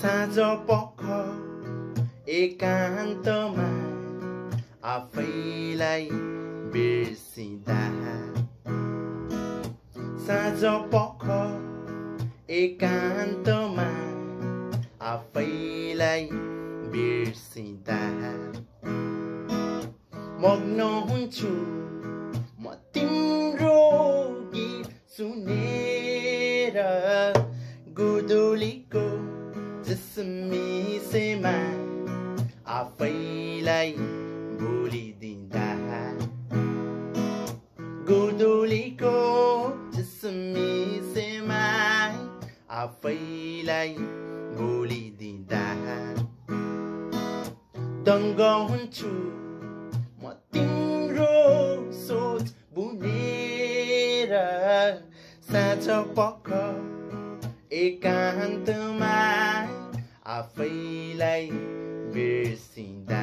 साँझ पख एकान्तमा आफैलाई बिर्सिँदा साँझ पख एकान्तमा आफैलाई बिर्सिँदा मग्न हुन्छु म तिम्रो गीत सुनेर गोधूलीको झिसमिसेमा आफैलाई भुलिदिँदा गोधूलीको झिसमिसेमा आफैलाई भुलिदिँदा दङ्ग हुन्छु म तिम्रो सोच बुनेर साँझ पख एकान्तमा आफैलाई बिर्सिँदा